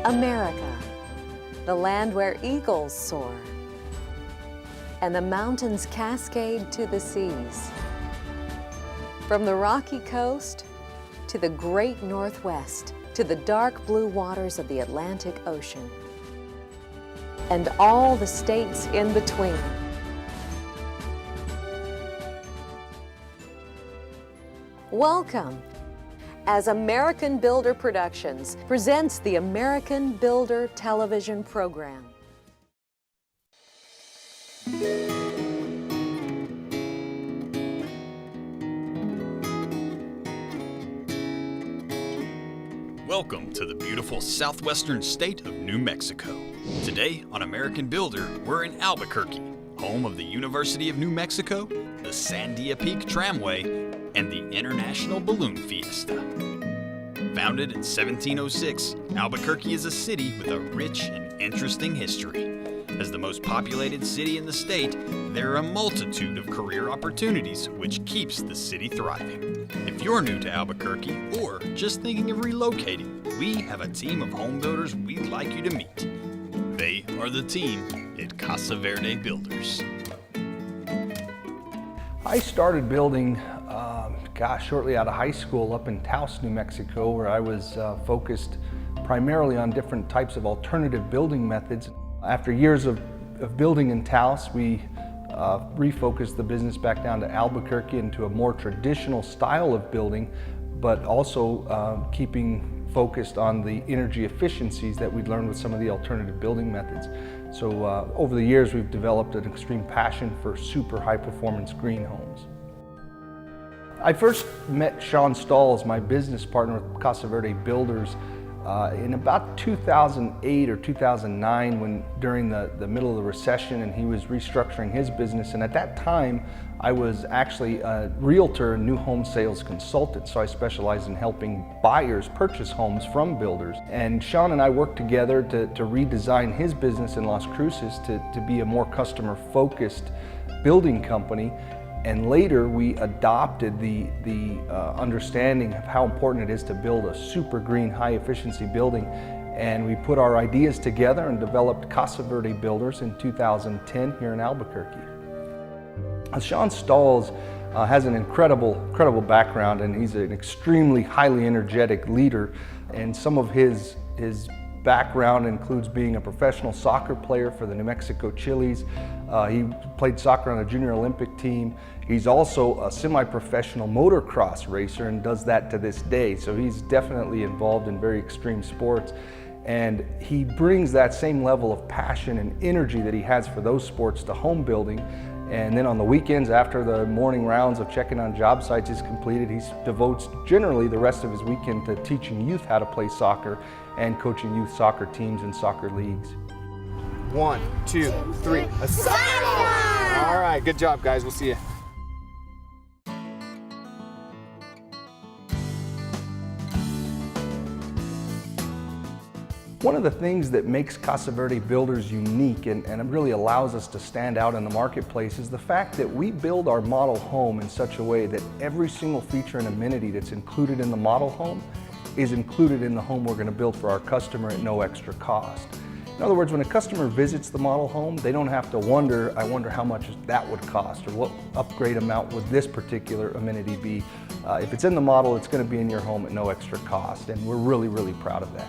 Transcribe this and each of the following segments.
America, the land where eagles soar, and the mountains cascade to the seas. From the rocky coast to the great Northwest, to the dark blue waters of the Atlantic Ocean, and all the states in between. Welcome, as American Builder Productions presents the American Builder television program. Welcome to the beautiful southwestern state of New Mexico. Today on American Builder, we're in Albuquerque, home of the University of New Mexico, the Sandia Peak Tramway, and the International Balloon Fiesta. Founded in 1706, Albuquerque is a city with a rich and interesting history. As the most populated city in the state, there are a multitude of career opportunities which keeps the city thriving. If you're new to Albuquerque or just thinking of relocating, we have a team of home builders we'd like you to meet. They are the team at Casa Verde Builders. I started building, shortly out of high school up in Taos, New Mexico, where I was focused primarily on different types of alternative building methods. After years of building in Taos, we refocused the business back down to Albuquerque into a more traditional style of building, but also keeping focused on the energy efficiencies that we'd learned with some of the alternative building methods. So over the years, we've developed an extreme passion for super high performance green homes. I first met Sean Stahls, my business partner with Casa Verde Builders, in about 2008 or 2009, when during the middle of the recession, and he was restructuring his business. And at that time, I was actually a realtor and new home sales consultant, so I specialized in helping buyers purchase homes from builders. And Sean and I worked together to redesign his business in Las Cruces to be a more customer-focused building company. And later we adopted the understanding of how important it is to build a super green, high efficiency building. And we put our ideas together and developed Casa Verde Builders in 2010 here in Albuquerque. Sean Stahls has an incredible background, and he's an extremely highly energetic leader. And some of his background includes being a professional soccer player for the New Mexico Chili's. He played soccer on a junior Olympic team. He's also a semi-professional motocross racer and does that to this day. So he's definitely involved in very extreme sports. And he brings that same level of passion and energy that he has for those sports to home building. And then on the weekends, after the morning rounds of checking on job sites is completed, he devotes generally the rest of his weekend to teaching youth how to play soccer and coaching youth soccer teams and soccer leagues. 1, 2, 3. All right, good job, guys. We'll see you. One of the things that makes Casa Verde Builders unique and really allows us to stand out in the marketplace is the fact that we build our model home in such a way that every single feature and amenity that's included in the model home is included in the home we're going to build for our customer at no extra cost. In other words, when a customer visits the model home, they don't have to wonder, I wonder how much that would cost, or what upgrade amount would this particular amenity be. If it's in the model, it's going to be in your home at no extra cost, and we're really proud of that.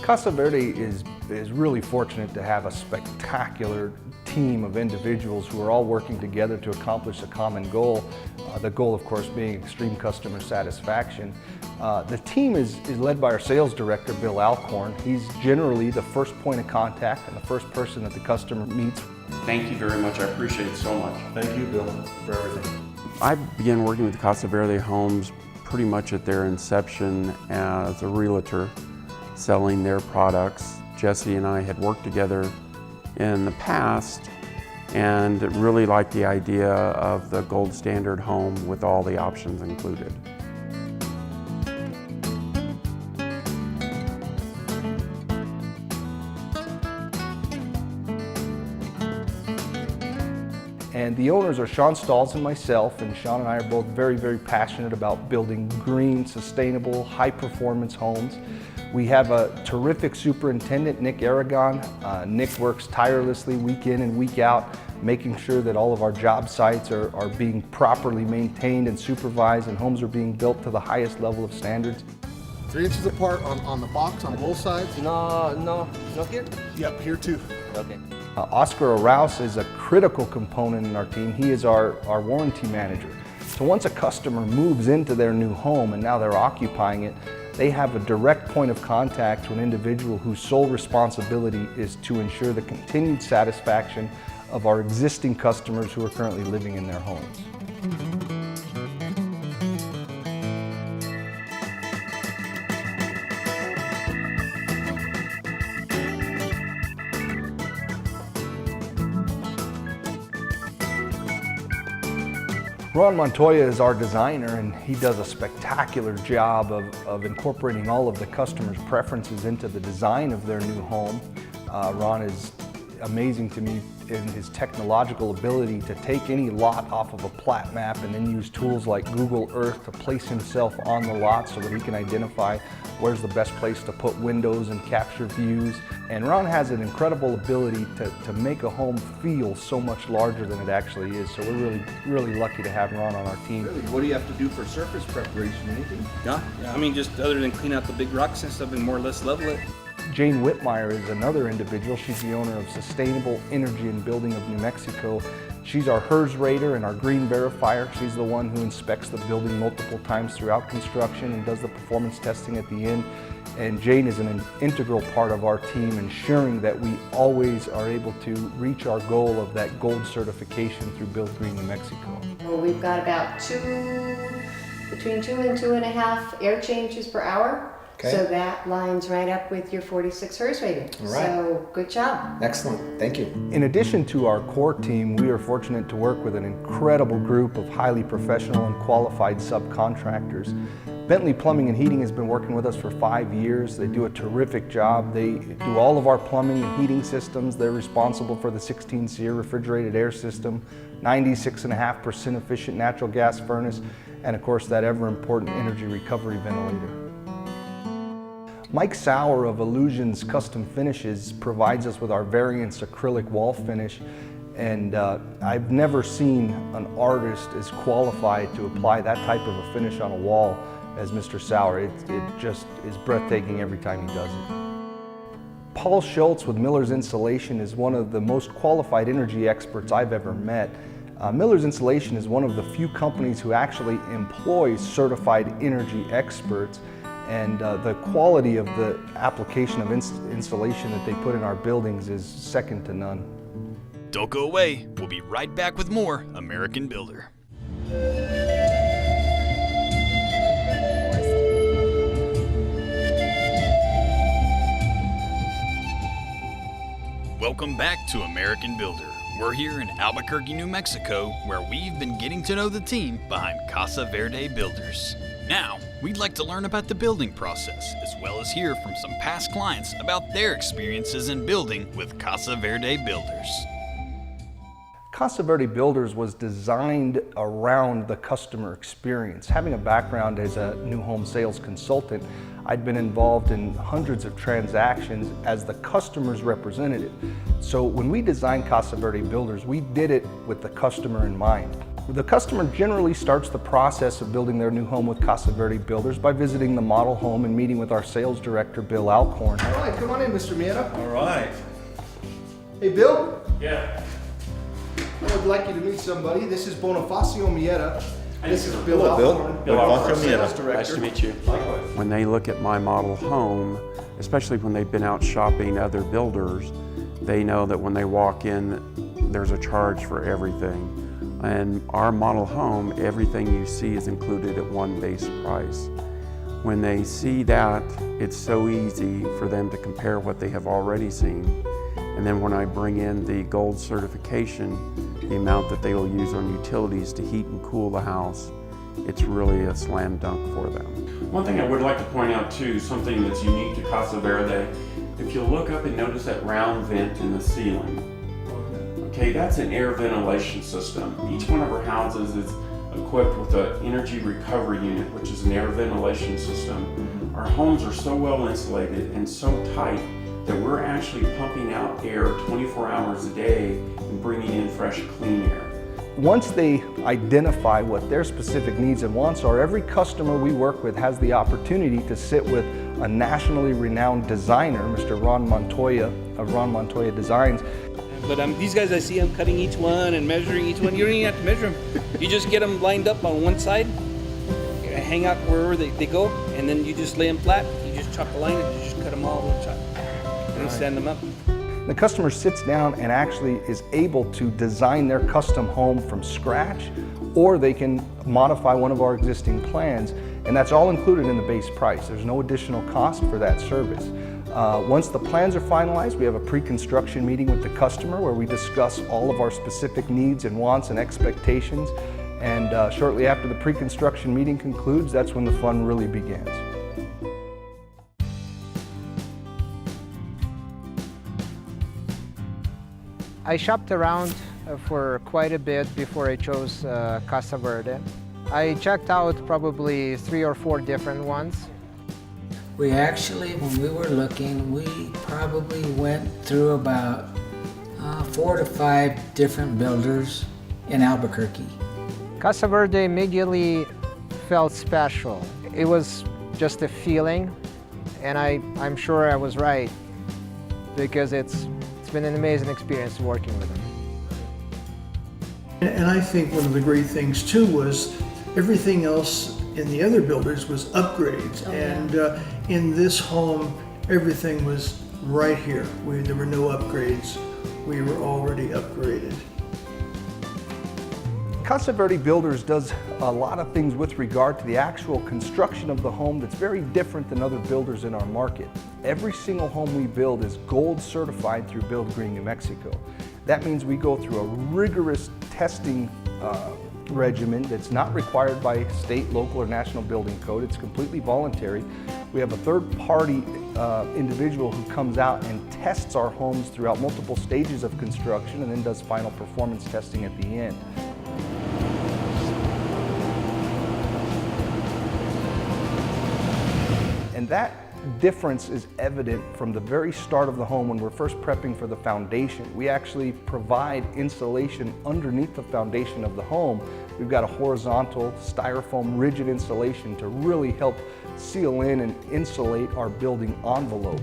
Casa Verde is really fortunate to have a spectacular team of individuals who are all working together to accomplish a common goal. The goal, of course, being extreme customer satisfaction. The team is led by our sales director, Bill Alcorn. He's generally the first point of contact and the first person that the customer meets. Thank you very much. I appreciate it so much. Thank you, Bill, for everything. I began working with Casa Verde Homes pretty much at their inception as a realtor, selling their products. Jesse and I had worked together in the past and really liked the idea of the gold standard home with all the options included. And the owners are Sean Stalls and myself, and Sean and I are both very, very passionate about building green, sustainable, high-performance homes. We have a terrific superintendent, Nick Aragon. Nick works tirelessly week in and week out, making sure that all of our job sites are being properly maintained and supervised, and homes are being built to the highest level of standards. 3 inches apart on the box on both sides? No here? Yep, here too. Okay. Oscar Rouse is a critical component in our team. He is our warranty manager. So once a customer moves into their new home and now they're occupying it, they have a direct point of contact to an individual whose sole responsibility is to ensure the continued satisfaction of our existing customers who are currently living in their homes. Ron Montoya is our designer, and he does a spectacular job of incorporating all of the customer's preferences into the design of their new home. Ron is amazing to me in his technological ability to take any lot off of a plat map and then use tools like Google Earth to place himself on the lot so that he can identify where's the best place to put windows and capture views. And Ron has an incredible ability to make a home feel so much larger than it actually is. So we're really lucky to have Ron on our team. Really, what do you have to do for surface preparation? Anything? No, I mean, just other than clean out the big rocks and stuff and more or less level it. Jane Whitmire is another individual. She's the owner of Sustainable Energy and Building of New Mexico. She's our HERS rater and our green verifier. She's the one who inspects the building multiple times throughout construction and does the performance testing at the end. And Jane is an integral part of our team, ensuring that we always are able to reach our goal of that gold certification through Build Green New Mexico. Well, we've got about between 2 and 2.5 air changes per hour. Okay. So that lines right up with your 46 HERS rating. All right. So good job. Excellent, thank you. In addition to our core team, we are fortunate to work with an incredible group of highly professional and qualified subcontractors. Bentley Plumbing and Heating has been working with us for 5 years. They do a terrific job. They do all of our plumbing and heating systems. They're responsible for the 16 SEER refrigerated air system, 96.5% efficient natural gas furnace, and of course that ever important energy recovery ventilator. Mike Sauer of Illusions Custom Finishes provides us with our Variance acrylic wall finish, and I've never seen an artist as qualified to apply that type of a finish on a wall as Mr. Sauer. It just is breathtaking every time he does it. Paul Schultz with Miller's Insulation is one of the most qualified energy experts I've ever met. Miller's Insulation is one of the few companies who actually employs certified energy experts, and the quality of the application of insulation that they put in our buildings is second to none. Don't go away. We'll be right back with more American Builder. Welcome back to American Builder. We're here in Albuquerque, New Mexico, where we've been getting to know the team behind Casa Verde Builders. Now, we'd like to learn about the building process, as well as hear from some past clients about their experiences in building with Casa Verde Builders. Casa Verde Builders was designed around the customer experience. Having a background as a new home sales consultant, I'd been involved in hundreds of transactions as the customer's representative. So when we designed Casa Verde Builders, we did it with the customer in mind. The customer generally starts the process of building their new home with Casa Verde Builders by visiting the model home and meeting with our sales director, Bill Alcorn. All right, come on in, Mr. Mieta. All right. Hey, Bill. Yeah. I would like you to meet somebody. This is Bonifacio Mieta. This is Bill Hello, Bill. Alcorn. Bill our Alcorn sales Mieta. director. Nice to meet you. Likewise. When they look at my model home, especially when they've been out shopping other builders, they know that when they walk in, there's a charge for everything. And our model home, everything you see is included at one base price. When they see that, it's so easy for them to compare what they have already seen. And then when I bring in the gold certification, the amount that they will use on utilities to heat and cool the house, it's really a slam dunk for them. One thing I would like to point out too, something that's unique to Casa Verde, if you'll look up and notice that round vent in the ceiling. Okay, that's an air ventilation system. Each one of our houses is equipped with an energy recovery unit, which is an air ventilation system. Our homes are so well insulated and so tight that we're actually pumping out air 24 hours a day and bringing in fresh, clean air. Once they identify what their specific needs and wants are, every customer we work with has the opportunity to sit with a nationally renowned designer, Mr. Ron Montoya of Ron Montoya Designs. But these guys, I see them cutting each one and measuring each one. You don't even have to measure them. You just get them lined up on one side, hang out wherever they go, and then you just lay them flat. You just chop the line and you just cut them all one shot. And then stand them up. The customer sits down and actually is able to design their custom home from scratch, or they can modify one of our existing plans, and that's all included in the base price. There's no additional cost for that service. Once the plans are finalized, we have a pre-construction meeting with the customer where we discuss all of our specific needs and wants and expectations, and shortly after the pre-construction meeting concludes, that's when the fun really begins. I shopped around for quite a bit before I chose Casa Verde. I checked out probably 3 or 4 different ones. We actually, when we were looking, we probably went through about 4 to 5 different builders in Albuquerque. Casa Verde immediately felt special. It was just a feeling, and I'm sure I was right, because it's been an amazing experience working with them. And I think one of the great things too was everything else in the other builders was upgrades. And in this home, everything was right here. There were no upgrades. We were already upgraded. Casa Verde Builders does a lot of things with regard to the actual construction of the home that's very different than other builders in our market. Every single home we build is gold certified through Build Green, New Mexico. That means we go through a rigorous testing regimen that's not required by state, local, or national building code. It's completely voluntary. We have a third-party individual who comes out and tests our homes throughout multiple stages of construction and then does final performance testing at the end. And that difference is evident from the very start of the home when we're first prepping for the foundation. We actually provide insulation underneath the foundation of the home. We've got a horizontal styrofoam rigid insulation to really help seal in and insulate our building envelope.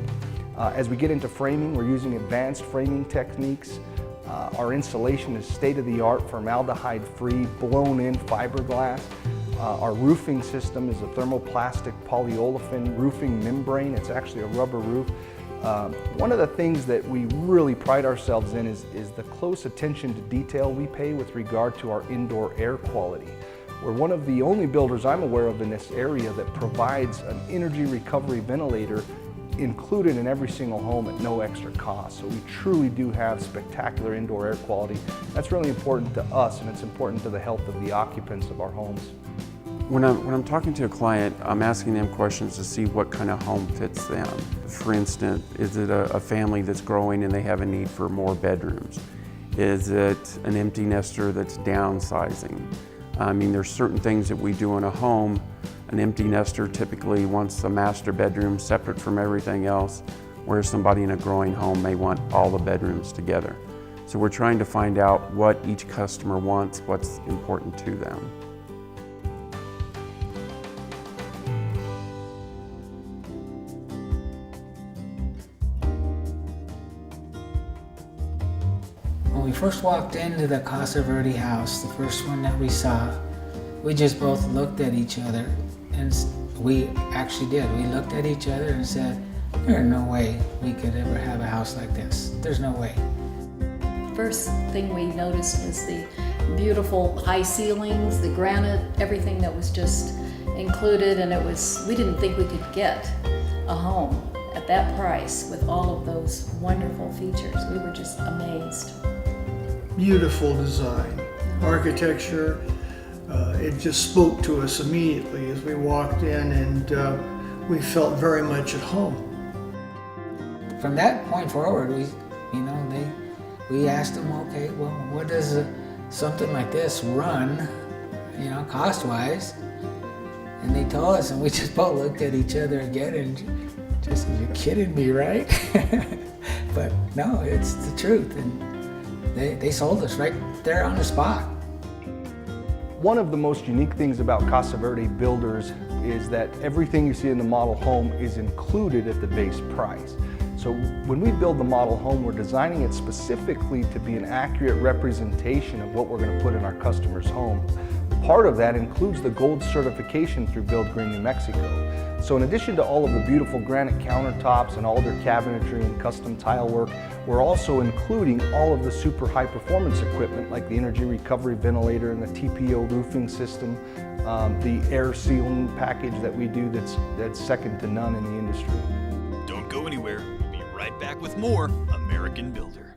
As we get into framing, we're using advanced framing techniques. Our insulation is state-of-the-art, formaldehyde-free, blown-in fiberglass. Our roofing system is a thermoplastic polyolefin roofing membrane. It's actually a rubber roof. One of the things that we really pride ourselves in is the close attention to detail we pay with regard to our indoor air quality. We're one of the only builders I'm aware of in this area that provides an energy recovery ventilator included in every single home at no extra cost. So we truly do have spectacular indoor air quality. That's really important to us, and it's important to the health of the occupants of our homes. When I'm talking to a client, I'm asking them questions to see what kind of home fits them. For instance, is it a family that's growing and they have a need for more bedrooms? Is it an empty nester that's downsizing? I mean, there's certain things that we do in a home. An empty nester typically wants a master bedroom separate from everything else, whereas somebody in a growing home may want all the bedrooms together. So we're trying to find out what each customer wants, what's important to them. When we first walked into the Casa Verde house, the first one that we saw, we just both looked at each other, and we actually did. We looked at each other and said, there's no way we could ever have a house like this. There's no way. First thing we noticed was the beautiful high ceilings, the granite, everything that was just included, and we didn't think we could get a home at that price with all of those wonderful features. We were just amazed. Beautiful design, architecture. It just spoke to us immediately as we walked in, and we felt very much at home. From that point forward, We asked them, okay, well, what does something like this run, you know, cost-wise? And they told us, and we just both looked at each other again and just, you're kidding me, right? But no, it's the truth. And they sold us right there on the spot. One of the most unique things about Casa Verde Builders is that everything you see in the model home is included at the base price. So when we build the model home, we're designing it specifically to be an accurate representation of what we're going to put in our customer's home. Part of that includes the gold certification through Build Green New Mexico. So in addition to all of the beautiful granite countertops and alder cabinetry and custom tile work, we're also including all of the super high performance equipment like the energy recovery ventilator and the TPO roofing system, the air sealing package that we do that's second to none in the industry. Don't go anywhere. We'll be right back with more American Builder.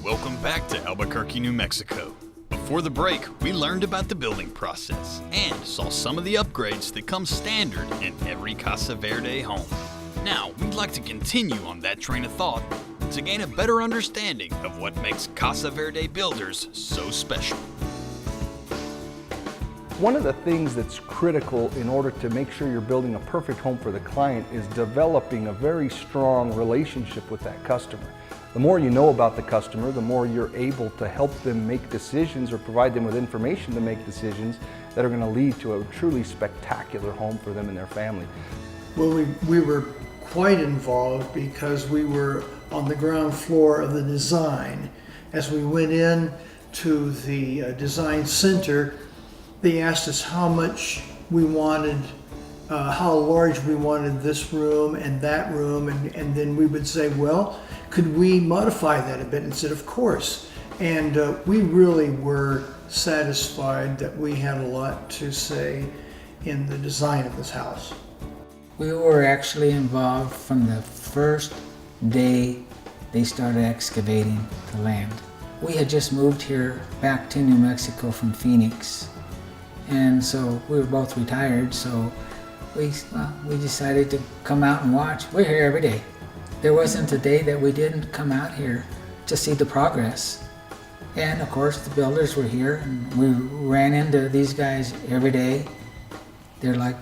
Welcome back to Albuquerque, New Mexico. Before the break, we learned about the building process and saw some of the upgrades that come standard in every Casa Verde home. Now, we'd like to continue on that train of thought to gain a better understanding of what makes Casa Verde Builders so special. One of the things that's critical in order to make sure you're building a perfect home for the client is developing a very strong relationship with that customer. The more you know about the customer, the more you're able to help them make decisions or provide them with information to make decisions that are going to lead to a truly spectacular home for them and their family. Well, we were quite involved because we were on the ground floor of the design. As we went in to the design center, they asked us how much we wanted, how large we wanted this room and that room, and then we would say, well, could we modify that a bit? And said, of course. And we really were satisfied that we had a lot to say in the design of this house. We were actually involved from the first day they started excavating the land. We had just moved here back to New Mexico from Phoenix, and so we were both retired, so we decided to come out and watch. We're here every day. There wasn't a day that we didn't come out here to see the progress. And of course the builders were here, and we ran into these guys every day. They're like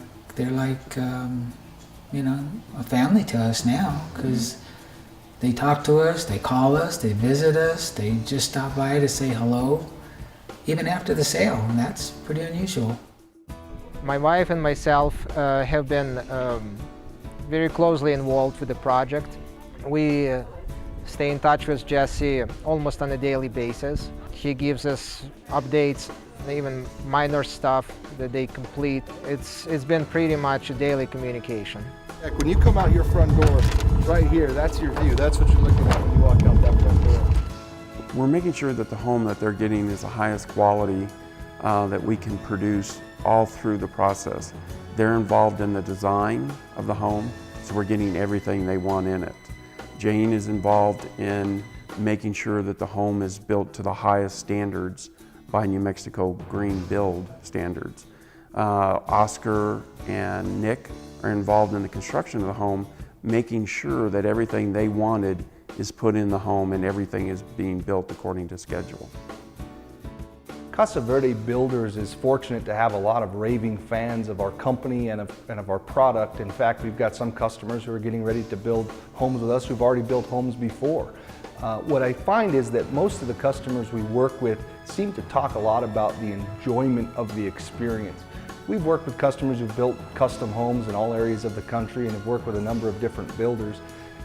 you know, a family to us now, because they talk to us, they call us, they visit us, they just stop by to say hello, even after the sale, and that's pretty unusual. My wife and myself have been very closely involved with the project. We stay in touch with Jesse almost on a daily basis. He gives us updates, even minor stuff that they complete. It's been pretty much a daily communication. When you come out your front door, right here, that's your view. That's what you're looking at when you walk out that front door. We're making sure that the home that they're getting is the highest quality that we can produce all through the process. They're involved in the design of the home, so we're getting everything they want in it. Jane is involved in making sure that the home is built to the highest standards by New Mexico Green Build standards. Oscar and Nick are involved in the construction of the home, making sure that everything they wanted is put in the home and everything is being built according to schedule. Casa Verde Builders is fortunate to have a lot of raving fans of our company and of our product. In fact, we've got some customers who are getting ready to build homes with us who've already built homes before. What I find is that most of the customers we work with seem to talk a lot about the enjoyment of the experience. We've worked with customers who've built custom homes in all areas of the country and have worked with a number of different builders.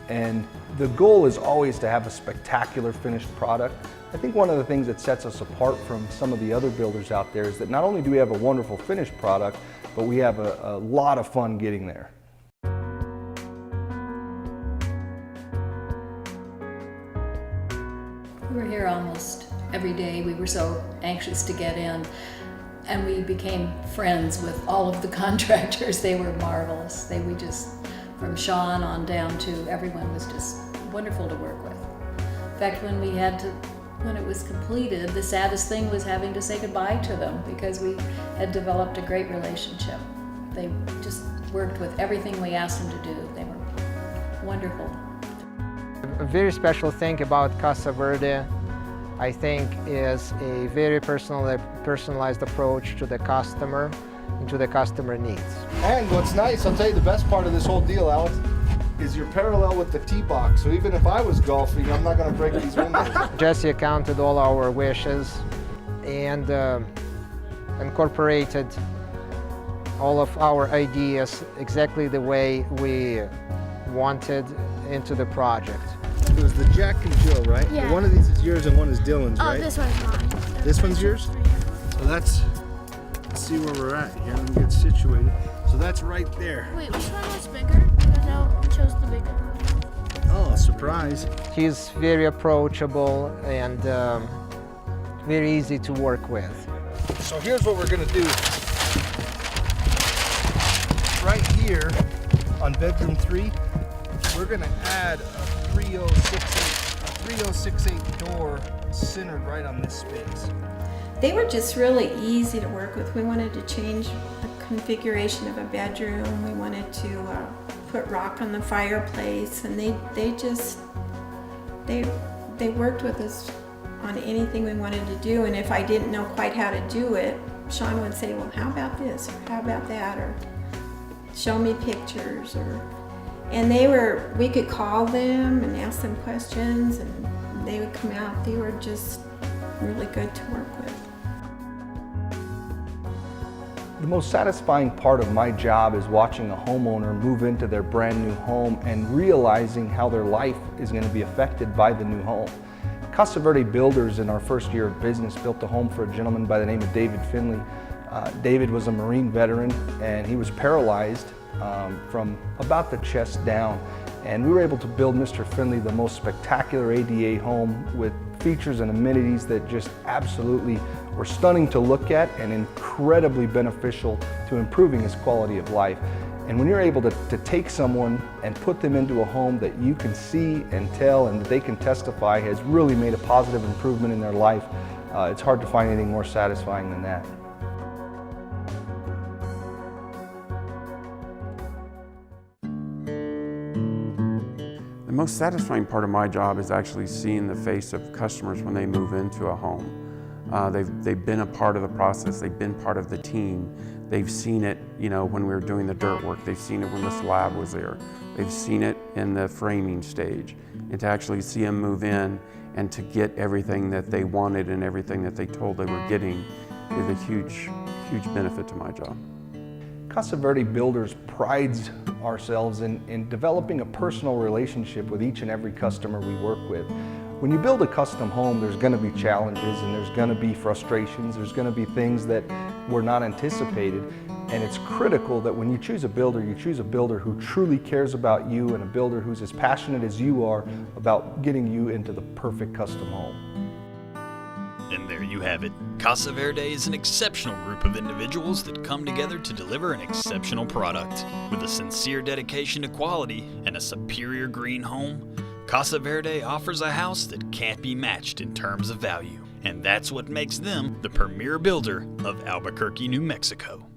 And the goal is always to have a spectacular finished product. I think one of the things that sets us apart from some of the other builders out there is that not only do we have a wonderful finished product, but we have a lot of fun getting there. We were here almost every day. We were so anxious to get in, and we became friends with all of the contractors. They were marvelous. From Sean on down to everyone was just wonderful to work with. In fact, when we had to when it was completed, the saddest thing was having to say goodbye to them because we had developed a great relationship. They just worked with everything we asked them to do. They were wonderful. A very special thing about Casa Verde, I think, is a very personalized approach to the customer and to the customer needs. And what's nice, I'll tell you the best part of this whole deal, Alex, is you're parallel with the tee box. So even if I was golfing, I'm not going to break these windows. Jesse accounted all our wishes and incorporated all of our ideas exactly the way we wanted into the project. It was the Jack and Jill, right? Yeah. One of these is yours and one is Dylan's, right? Oh, this one's mine. This one's yours? So let's see where we're at here. Let me get situated. So that's right there. Wait, which one was bigger? Because I chose the bigger one. Oh, surprise. He's very approachable and very easy to work with. So here's what we're gonna do. Right here on bedroom 3, we're gonna add a 3068 door centered right on this space. They were just really easy to work with. We wanted to change the configuration of a bedroom. We wanted to put rock on the fireplace, and they worked with us on anything we wanted to do. And if I didn't know quite how to do it, Sean would say, well, how about this, or how about that, or show me pictures, and we could call them and ask them questions, and they would come out. They were just really good to work with. The most satisfying part of my job is watching a homeowner move into their brand new home and realizing how their life is going to be affected by the new home. Casa Verde Builders, in our first year of business, built a home for a gentleman by the name of David Finley. David was a Marine veteran, and he was paralyzed from about the chest down. And we were able to build Mr. Finley the most spectacular ADA home with features and amenities that just absolutely were stunning to look at and incredibly beneficial to improving his quality of life. And when you're able to take someone and put them into a home that you can see and tell and that they can testify has really made a positive improvement in their life, it's hard to find anything more satisfying than that. The most satisfying part of my job is actually seeing the face of customers when they move into a home. They've been a part of the process, they've been part of the team. They've seen it, when we were doing the dirt work, they've seen it when the slab was there. They've seen it in the framing stage. And to actually see them move in and to get everything that they wanted and everything that they told they were getting is a huge, huge benefit to my job. Casa Verde Builders prides ourselves in developing a personal relationship with each and every customer we work with. When you build a custom home, there's going to be challenges and there's going to be frustrations. There's going to be things that were not anticipated. And it's critical that when you choose a builder who truly cares about you and a builder who's as passionate as you are about getting you into the perfect custom home. And there you have it. Casa Verde is an exceptional group of individuals that come together to deliver an exceptional product. With a sincere dedication to quality and a superior green home, Casa Verde offers a house that can't be matched in terms of value. And that's what makes them the premier builder of Albuquerque, New Mexico.